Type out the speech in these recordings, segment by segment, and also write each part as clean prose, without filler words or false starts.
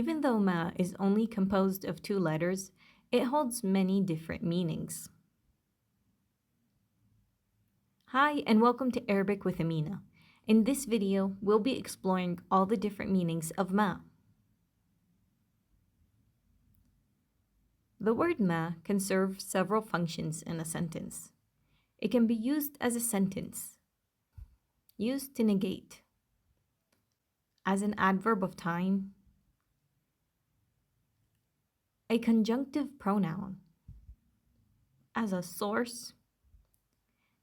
Even though ma is only composed of 2 letters, it holds many different meanings. Hi, and welcome to Arabic with Amina. In this video, we'll be exploring all the different meanings of ma. The word ma can serve several functions in a sentence. It can be used as a sentence, used to negate, as an adverb of time, a conjunctive pronoun, as a source,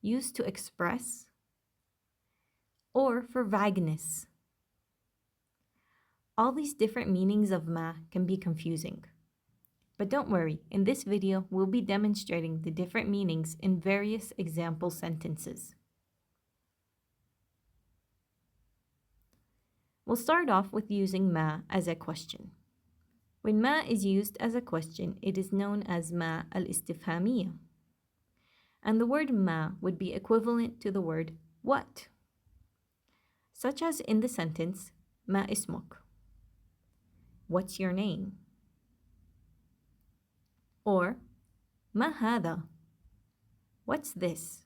used to express, or for vagueness. All these different meanings of ma can be confusing. But don't worry, in this video, we'll be demonstrating the different meanings in various example sentences. We'll start off with using ma as a question. When ma is used as a question, it is known as ma الاستفهامية. And the word ma would be equivalent to the word what, such as in the sentence ما اسمك? What's your name? Or ما هذا? What's this?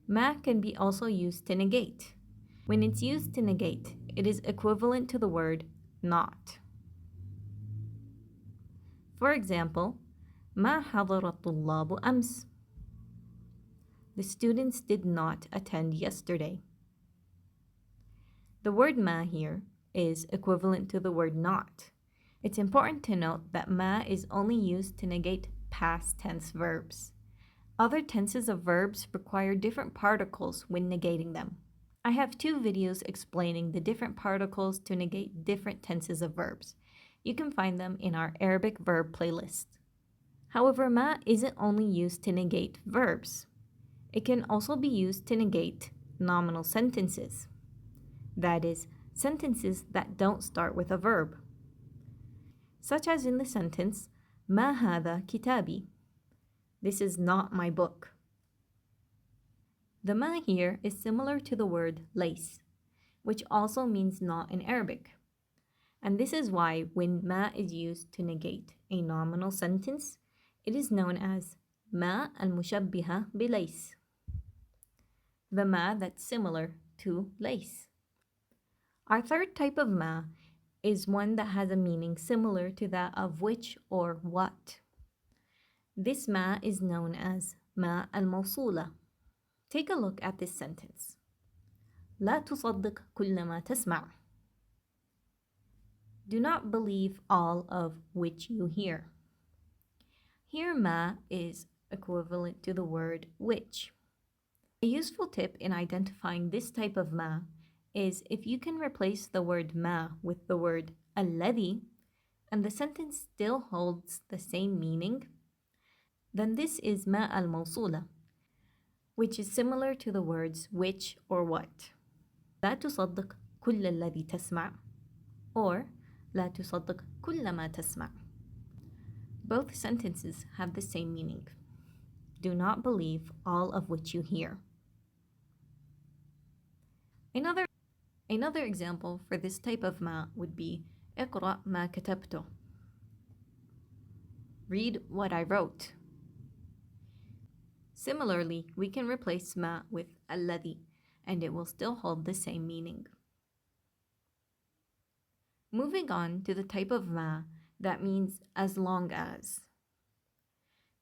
Ma can be also used to negate. When it's used to negate, it is equivalent to the word not. For example, ما حضر الطلاب أمس. The students did not attend yesterday. The word ma here is equivalent to the word not. It's important to note that ma is only used to negate past tense verbs. Other tenses of verbs require different particles when negating them. I have 2 videos explaining the different particles to negate different tenses of verbs. You can find them in our Arabic verb playlist. However, ma isn't only used to negate verbs. It can also be used to negate nominal sentences. That is, sentences that don't start with a verb. Such as in the sentence, ما هذا كتابي? This is not my book. The ma here is similar to the word بليس, which also means not in Arabic. And this is why when ma is used to negate a nominal sentence, it is known as ما المشبهة بليس. The ma that's similar to بليس. Our third type of ma is one that has a meaning similar to that of which or what. This ma is known as ما الموصولة. Take a look at this sentence. لا تصدق كل ما تسمع. Do not believe all of which you hear. Here ma is equivalent to the word which. A useful tip in identifying this type of ma is if you can replace the word ma with the word الذي and the sentence still holds the same meaning, then this is ما الموصولة, which is similar to the words which or what. لا تصدق كل الذي تسمع or لا تصدق كل ما تسمع. Both sentences have the same meaning. Do not believe all of which you hear. Another example for this type of ma would be اقرأ ما كتبته. Read what I wrote. Similarly, we can replace ma with الذي, and it will still hold the same meaning. Moving on to the type of ma that means as long as.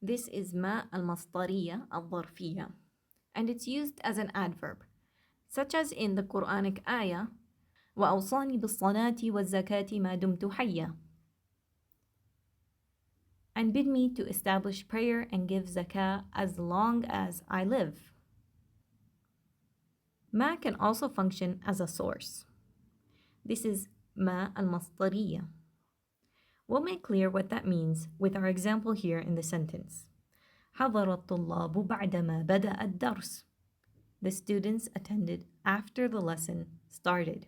This is ما المصدرية الظرفية, and it's used as an adverb, such as in the Quranic ayah وأوصاني بالصلاة والزكاة ما دمت حيا, and bid me to establish prayer and give zakah as long as I live. Ma can also function as a source. This is ما المصدرية. We'll make clear what that means with our example here in the sentence. حضر الطلاب بعدما بدأ الدرس. The students attended after the lesson started.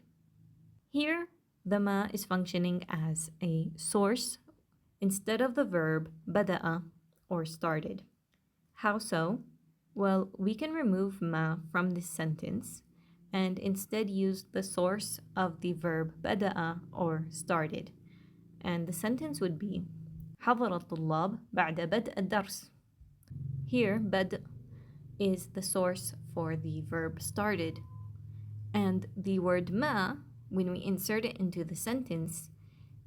Here, the ma is functioning as a source instead of the verb بدأ or started. How so? Well, we can remove ma from this sentence and instead use the source of the verb بدأ or started. And the sentence would be حضر الطلاب بعد بدء الدرس. Here, بدء is the source for the verb started. And the word ما, when we insert it into the sentence,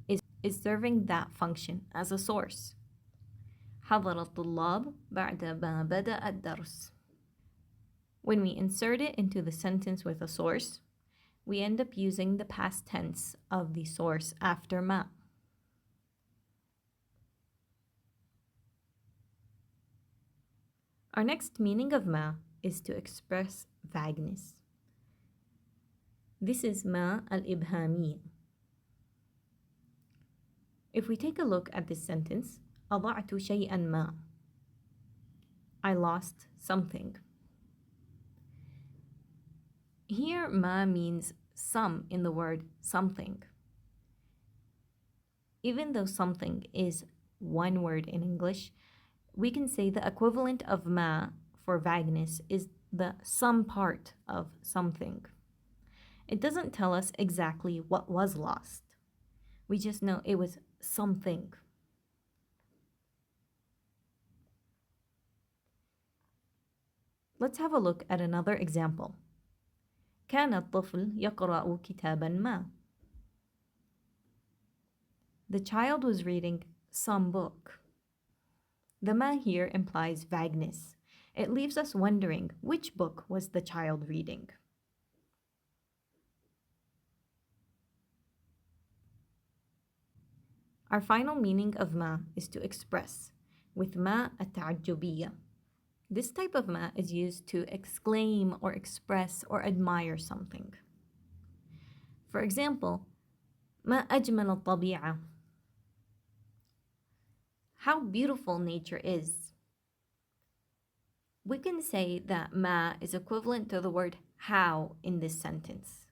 is serving that function as a source. حضر الطلاب بعد ما بدأ الدرس. When we insert it into the sentence with a source, we end up using the past tense of the source after ما. Our next meaning of ما is to express vagueness. This is ما الإبهامية. If we take a look at this sentence, أضعت شيئا ما. I lost something. Here, ma means some in the word something. Even though something is one word in English, we can say the equivalent of ma for vagueness is the some part of something. It doesn't tell us exactly what was lost. We just know it was something. Let's have a look at another example. كان الطفل يقرأ كتابا ما. The child was reading some book. The ma here implies vagueness. It leaves us wondering which book was the child reading. Our final meaning of ma is to express, with ma التعجبية. This type of ma is used to exclaim or express or admire something. For example, ما أجمل الطبيعة. How beautiful nature is. We can say that ma is equivalent to the word how in this sentence,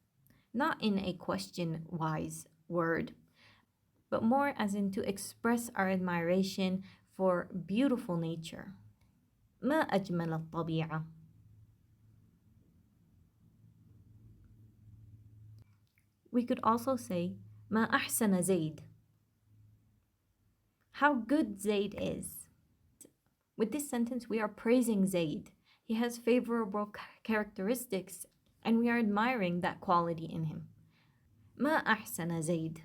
not in a question-wise word, but more as in to express our admiration for beautiful nature. ما أجمل الطبيعة. We could also say ما أحسن زيد. How good Zaid is. With this sentence, we are praising Zaid. He has favorable characteristics, and we are admiring that quality in him. ما أحسن زيد.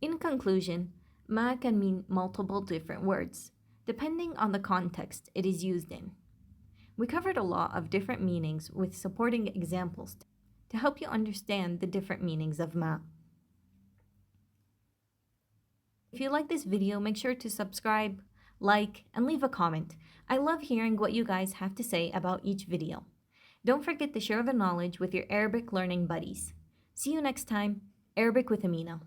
In conclusion, ma can mean multiple different words, depending on the context it is used in. We covered a lot of different meanings with supporting examples to help you understand the different meanings of ma. If you like this video, make sure to subscribe, like, and leave a comment. I love hearing what you guys have to say about each video. Don't forget to share the knowledge with your Arabic learning buddies. See you next time. Arabic with Amina.